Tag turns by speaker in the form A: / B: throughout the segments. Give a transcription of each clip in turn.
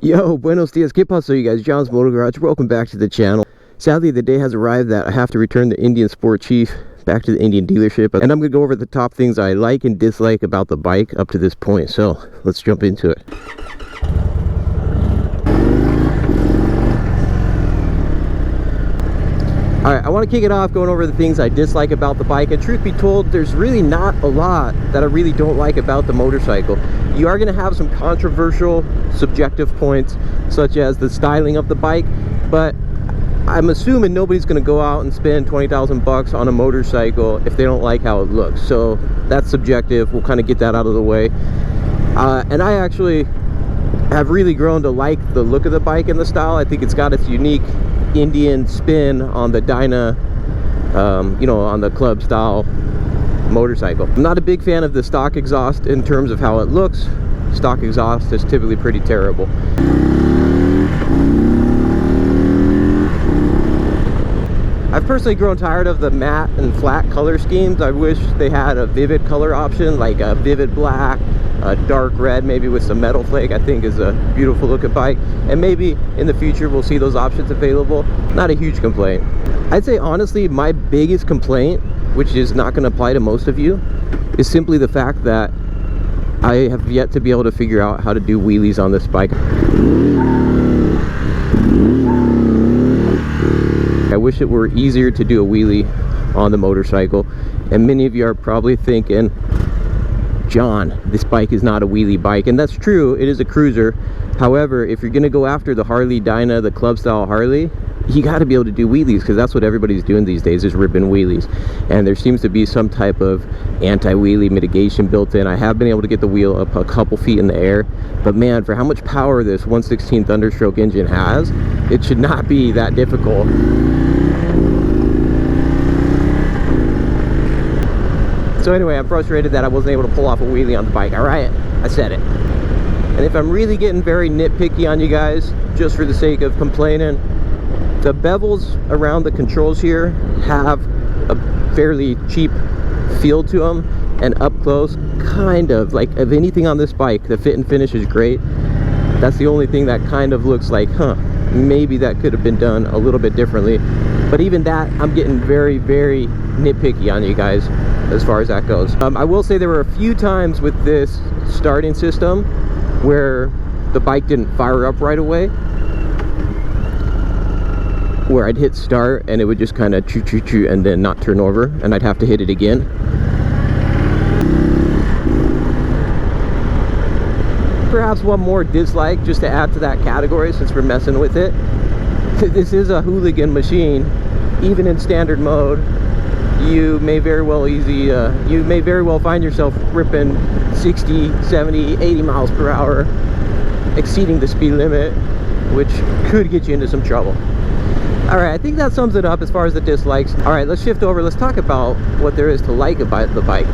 A: Yo, buenos dias, ¿qué pasó, you guys? John's Motor Garage. Welcome back to the channel. Sadly, the day has arrived that I have to return the Indian Sport Chief back to the Indian dealership, and I'm going to go over the top things I like and dislike about the bike up to this point. So let's jump into it. Alright, I want to kick it off going over the things I dislike about the bike, and truth be told, there's really not a lot that I really don't like about the motorcycle. You are going to have some controversial, subjective points, such as the styling of the bike, but I'm assuming nobody's going to go out and spend 20,000 bucks on a motorcycle if they don't like how it looks. So that's subjective. We'll kind of get that out of the way. And I actually have really grown to like the look of the bike and the style. I think it's got its unique Indian spin on the Dyna, you know, on the club style motorcycle. I'm not a big fan of the stock exhaust in terms of how it looks. Stock exhaust is typically pretty terrible. I've personally grown tired of the matte and flat color schemes. I wish they had a vivid color option, like a vivid black, a dark red, maybe with some metal flake. I think is a beautiful looking bike, and maybe in the future we'll see those options available. Not a huge complaint. I'd say honestly my biggest complaint, which is not going to apply to most of you, is simply the fact that I have yet to be able to figure out how to do wheelies on this bike. I wish it were easier to do a wheelie on the motorcycle, and many of you are probably thinking, John, this bike is not a wheelie bike, and that's true, it is a cruiser. However, if you're going to go after the Harley Dyna, the club style Harley, you got to be able to do wheelies, because that's what everybody's doing these days, is ripping wheelies. And there seems to be some type of anti-wheelie mitigation built in. I have been able to get the wheel up a couple feet in the air, but man, for how much power this 1/16 Thunderstroke engine has, it should not be that difficult. So anyway, I'm frustrated that I wasn't able to pull off a wheelie on the bike. Alright, I said it. And if I'm really getting very nitpicky on you guys, just for the sake of complaining, the bevels around the controls here have a fairly cheap feel to them, and up close, kind of, like, of anything on this bike, the fit and finish is great. That's the only thing that kind of looks like, maybe that could have been done a little bit differently. But even that, I'm getting very, very nitpicky on you guys as far as that goes. I will say there were a few times with this starting system where the bike didn't fire up right away, where I'd hit start and it would just kind of choo and then not turn over, and I'd have to hit it again. Perhaps one more dislike, just to add to that category since we're messing with it. This is a hooligan machine. Even in standard mode, you may very well find yourself ripping 60, 70, 80 miles per hour, exceeding the speed limit, which could get you into some trouble. Alright, I think that sums it up as far as the dislikes. Alright, let's shift over. Let's talk about what there is to like about the bike.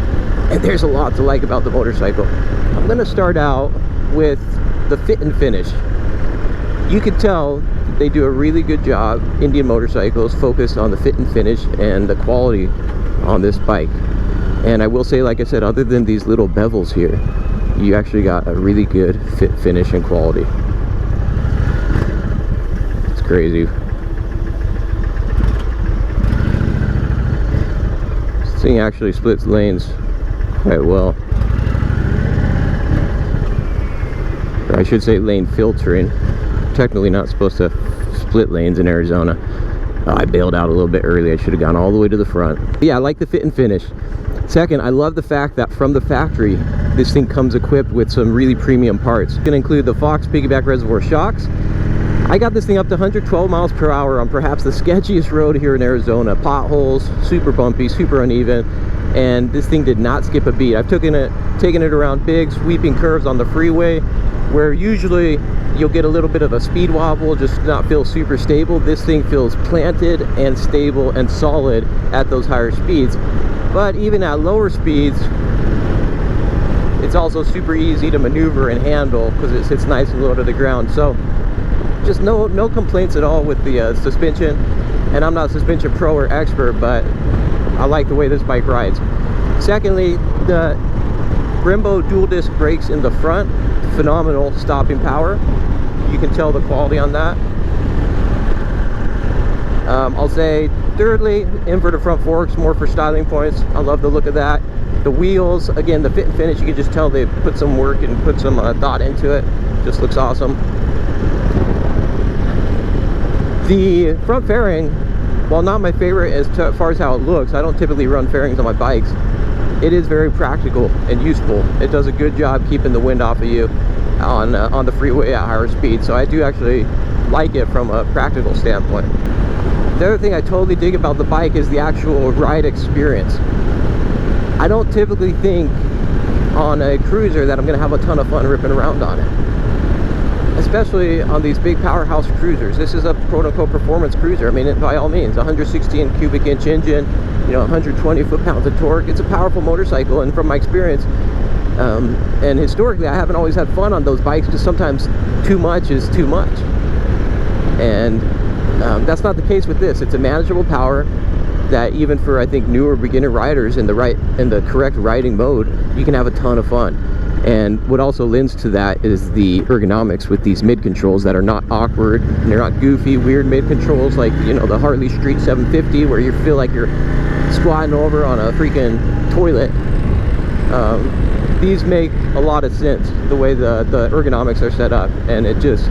A: And there's a lot to like about the motorcycle. I'm going to start out with the fit and finish. You can tell they do a really good job, Indian Motorcycles, focused on the fit and finish and the quality on this bike. And I will say, like I said, other than these little bevels here, you actually got a really good fit, finish, and quality. It's crazy. This thing actually splits lanes quite well. Or I should say lane filtering. Technically not supposed to split lanes in Arizona. I bailed out a little bit early. I should have gone all the way to the front. But yeah, I like the fit and finish. Second, I love the fact that from the factory, this thing comes equipped with some really premium parts. It's going to include the Fox piggyback reservoir shocks. I got this thing up to 112 miles per hour on perhaps the sketchiest road here in Arizona. Potholes, super bumpy, super uneven, and this thing did not skip a beat. I've taken it around big sweeping curves on the freeway, where usually you'll get a little bit of a speed wobble, just not feel super stable. This thing feels planted and stable and solid at those higher speeds. But even at lower speeds, it's also super easy to maneuver and handle because it sits nice and low to the ground. So just no complaints at all with the suspension. And I'm not a suspension pro or expert, but I like the way this bike rides. Secondly, the Brembo dual disc brakes in the front, phenomenal stopping power. You can tell the quality on that. I'll say thirdly, inverted front forks, more for styling points. I love the look of that. The wheels, again, the fit and finish, you can just tell they put some work and put some thought into it. Just looks awesome. The front fairing, while not my favorite as far as how it looks, I don't typically run fairings on my bikes. It is very practical and useful. It does a good job keeping the wind off of you on the freeway at higher speed. So I do actually like it from a practical standpoint. The other thing I totally dig about the bike is the actual ride experience. I don't typically think on a cruiser that I'm going to have a ton of fun ripping around on it. Especially on these big powerhouse cruisers. This is a quote-unquote performance cruiser. I mean, by all means, 116 cubic inch engine, you know, 120 foot-pounds of torque. It's a powerful motorcycle, and from my experience, and historically, I haven't always had fun on those bikes because sometimes too much is too much. And that's not the case with this. It's a manageable power that even for, I think, newer beginner riders in the correct riding mode, you can have a ton of fun. And what also lends to that is the ergonomics with these mid controls that are not awkward, and they're not goofy, weird mid controls like, you know, the Harley Street 750 where you feel like you're squatting over on a freaking toilet. These make a lot of sense the way the ergonomics are set up, and it just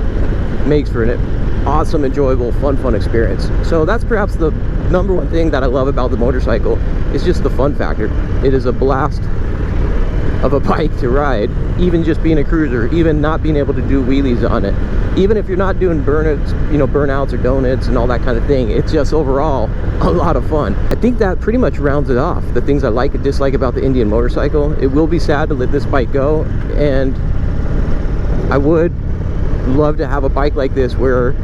A: makes for an awesome, enjoyable, fun experience. So that's perhaps the number one thing that I love about the motorcycle, is just the fun factor. It is a blast of a bike to ride, even just being a cruiser, even not being able to do wheelies on it, even if you're not doing burnouts or donuts and all that kind of thing. It's just overall a lot of fun. I think that pretty much rounds it off, the things I like and dislike about the Indian motorcycle. It will be sad to let this bike go, and I would love to have a bike like this where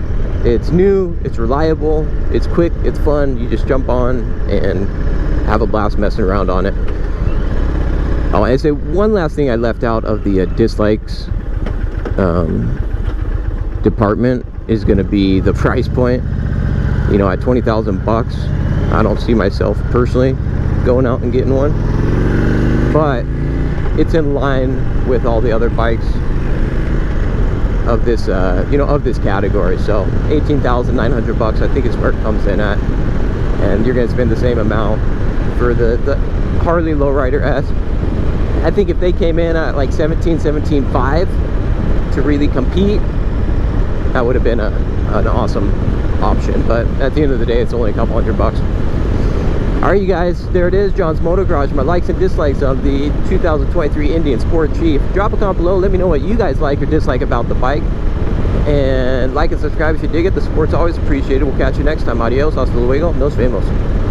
A: it's new, it's reliable, it's quick, it's fun. You just jump on and have a blast messing around on it. Oh, I say one last thing I left out of the dislikes department is going to be the price point. You know, at 20,000 bucks, I don't see myself personally going out and getting one, but it's in line with all the other bikes of this of this category. So 18,900 bucks, I think, is where it comes in at, and you're going to spend the same amount for the Harley Lowrider S. I think if they came in at like 17,500 to really compete, that would have been an awesome option. But at the end of the day, it's only a couple $100 bucks. All right, you guys, there it is, John's Moto Garage. My likes and dislikes of the 2023 Indian Sport Chief. Drop a comment below, let me know what you guys like or dislike about the bike, and like and subscribe if you dig it. The support's always appreciated. We'll catch you next time. Adios, hasta luego, nos vemos.